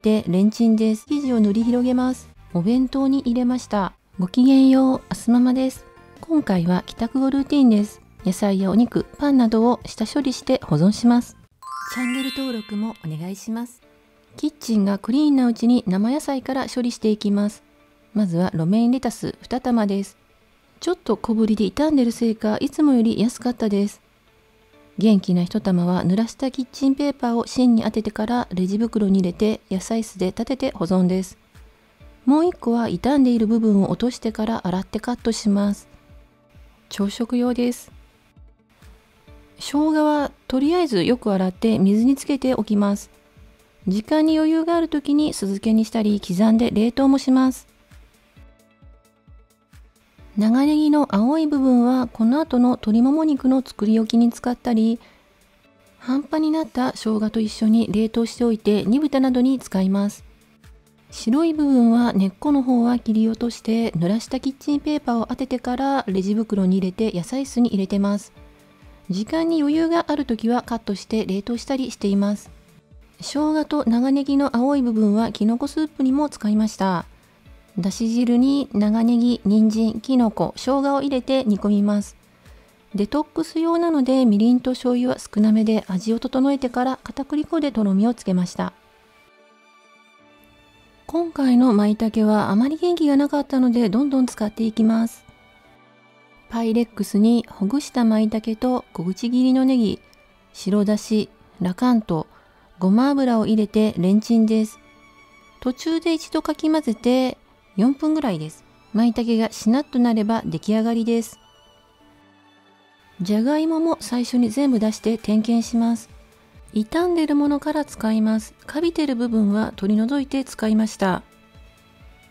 てレンチンです。生地を塗り広げます。お弁当に入れました。ごきげんよう、あすママです。今回は帰宅後ルーティンです。野菜やお肉、パンなどを下処理して保存します。チャンネル登録もお願いします。キッチンがクリーンなうちに生野菜から処理していきます。まずはロメインレタス2玉です。ちょっと小ぶりで傷んでるせいかいつもより安かったです。元気な1玉は濡らしたキッチンペーパーを芯に当ててからレジ袋に入れて野菜室で立てて保存です。もう1個は傷んでいる部分を落としてから洗ってカットします。朝食用です。生姜はとりあえずよく洗って水につけておきます。時間に余裕がある時に酢漬けにしたり刻んで冷凍もします。長ネギの青い部分はこの後の鶏もも肉の作り置きに使ったり、半端になった生姜と一緒に冷凍しておいて煮豚などに使います。白い部分は根っこの方は切り落として濡らしたキッチンペーパーを当ててからレジ袋に入れて野菜室に入れてます。時間に余裕がある時はカットして冷凍したりしています。生姜と長ネギの青い部分はきのこスープにも使いました。だし汁に長ネギ、人参、きのこ、生姜を入れて煮込みます。デトックス用なのでみりんと醤油は少なめで味を整えてから片栗粉でとろみをつけました。今回の舞茸はあまり元気がなかったのでどんどん使っていきます。パイレックスにほぐした舞茸と小口切りのネギ、白だし、ラカント、ごま油を入れてレンチンです。途中で一度かき混ぜて4分ぐらいです。舞茸がしなっとなれば出来上がりです。じゃがいもも最初に全部出して点検します。傷んでるものから使います。カビてる部分は取り除いて使いました。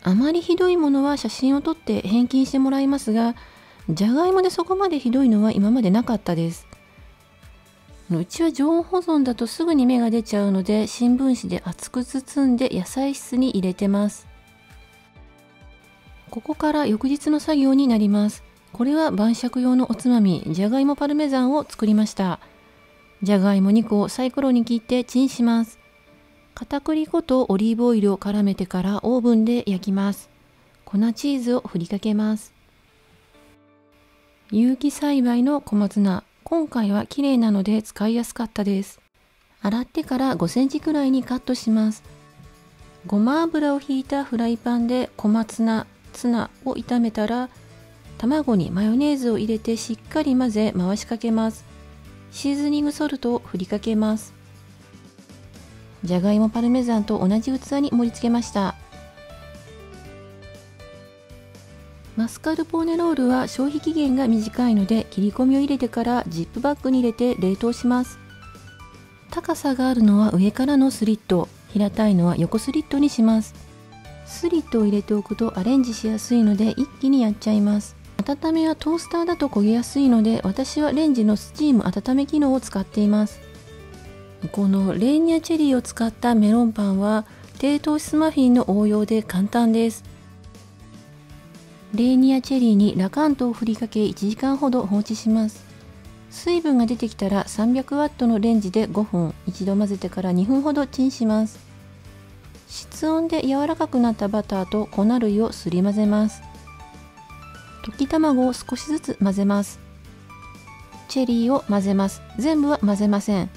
あまりひどいものは写真を撮って返金してもらいますが、じゃがいもでそこまでひどいのは今までなかったです。うちは常温保存だとすぐに芽が出ちゃうので新聞紙で厚く包んで野菜室に入れてます。ここから翌日の作業になります。これは晩酌用のおつまみ、じゃがいもパルメザンを作りました。じゃがいも2個をサイコロに切ってチンします。片栗粉とオリーブオイルを絡めてからオーブンで焼きます。粉チーズを振りかけます。有機栽培の小松菜。今回は綺麗なので使いやすかったです。洗ってから5センチくらいにカットします。ごま油をひいたフライパンで小松菜、ツナを炒めたら、卵にマヨネーズを入れてしっかり混ぜ回しかけます。シーズニングソルトを振りかけます。じゃがいもパルメザンと同じ器に盛り付けました。マスカルポーネロールは消費期限が短いので切り込みを入れてからジップバッグに入れて冷凍します。高さがあるのは上からのスリット、平たいのは横スリットにします。スリットを入れておくとアレンジしやすいので一気にやっちゃいます。温めはトースターだと焦げやすいので私はレンジのスチーム温め機能を使っています。このレーニアチェリーを使ったメロンパンは低糖質マフィンの応用で簡単です。レーニアチェリーにラカントを振りかけ1時間ほど放置します。水分が出てきたら300ワットのレンジで5分、一度混ぜてから2分ほどチンします。室温で柔らかくなったバターと粉類をすり混ぜます。溶き卵を少しずつ混ぜます。チェリーを混ぜます。全部は混ぜません。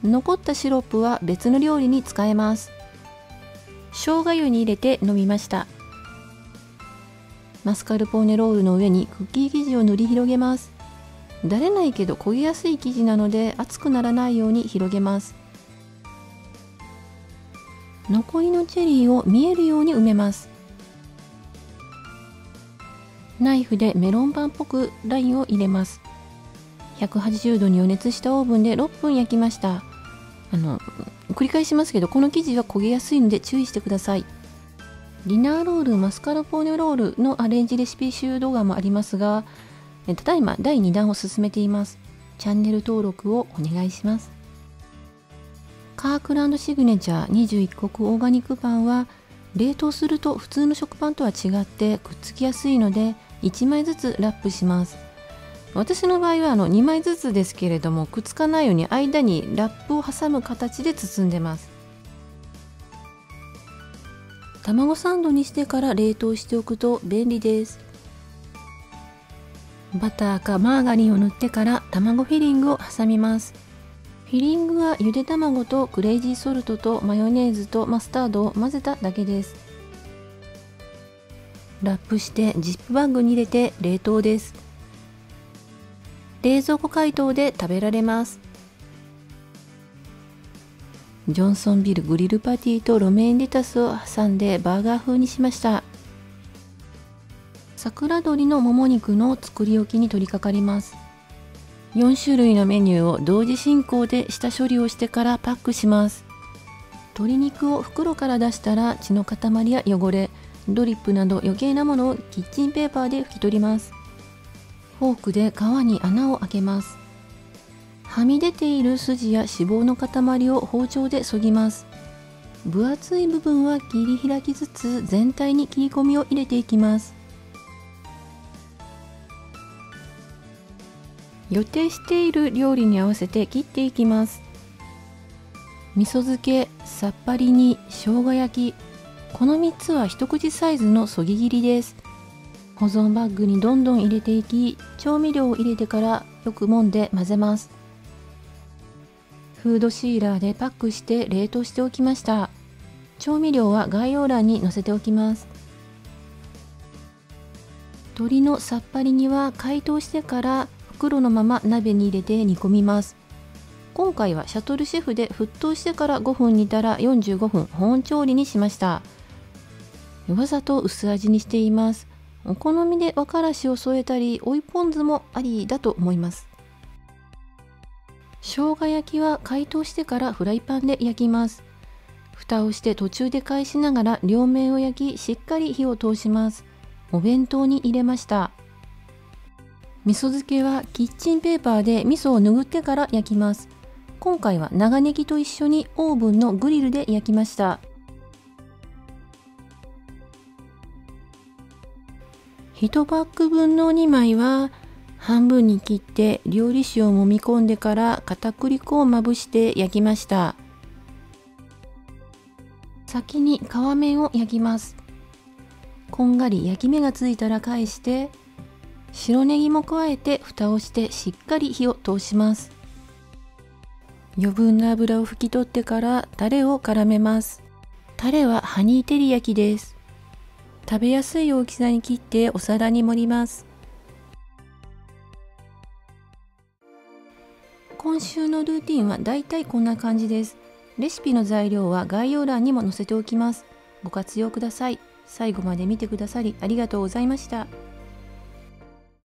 残ったシロップは別の料理に使えます。生姜湯に入れて飲みました。マスカルポーネロールの上にクッキー生地を塗り広げます。だれないけど焦げやすい生地なので熱くならないように広げます。残りのチェリーを見えるように埋めます。ナイフでメロンパンっぽくラインを入れます。180度に予熱したオーブンで6分焼きました。繰り返しますけどこの生地は焦げやすいので注意してください。ディナーロールマスカルポーネロールのアレンジレシピ集動画もありますが、ただいま第2弾を進めています。チャンネル登録をお願いします。カークランドシグネチャー21国オーガニックパンは冷凍すると普通の食パンとは違ってくっつきやすいので1枚ずつラップします。私の場合は2枚ずつですけれどもくっつかないように間にラップを挟む形で包んでます。卵サンドにしてから冷凍しておくと便利です。バターかマーガリンを塗ってから卵フィリングを挟みます。フィリングはゆで卵とクレイジーソルトとマヨネーズとマスタードを混ぜただけです。ラップしてジップバッグに入れて冷凍です。冷蔵庫解凍で食べられます。ジョンソンビルグリルパティとロメインレタスを挟んでバーガー風にしました。桜鶏のもも肉の作り置きに取り掛かります。4種類のメニューを同時進行で下処理をしてからパックします。鶏肉を袋から出したら血の塊や汚れ、ドリップなど余計なものをキッチンペーパーで拭き取ります。フォークで皮に穴を開けます。はみ出ている筋や脂肪の塊を包丁で削ぎます。分厚い部分は切り開きつつ全体に切り込みを入れていきます。予定している料理に合わせて切っていきます。味噌漬け、さっぱり煮、生姜焼き、この3つは一口サイズのそぎ切りです。保存バッグにどんどん入れていき、調味料を入れてからよく揉んで混ぜます。フードシーラーでパックして冷凍しておきました。調味料は概要欄に載せておきます。鶏のさっぱり煮は解凍してから袋のまま鍋に入れて煮込みます。今回はシャトルシェフで沸騰してから5分煮たら45分保温調理にしました。わざと薄味にしています。お好みで和からしを添えたり追いポン酢もありだと思います。生姜焼きは解凍してからフライパンで焼きます。蓋をして途中で返しながら両面を焼きしっかり火を通します。お弁当に入れました。味噌漬けはキッチンペーパーで味噌を拭ってから焼きます。今回は長ネギと一緒にオーブンのグリルで焼きました。1パック分の2枚は半分に切って料理酒を揉み込んでから片栗粉をまぶして焼きました。先に皮面を焼きます。こんがり焼き目がついたら返して白ネギも加えて蓋をしてしっかり火を通します。余分な油を拭き取ってからタレを絡めます。タレはハニー照り焼きです。食べやすい大きさに切ってお皿に盛ります。今週のルーティンはだいたいこんな感じです。レシピの材料は概要欄にも載せておきます。ご活用ください。最後まで見てくださりありがとうございました。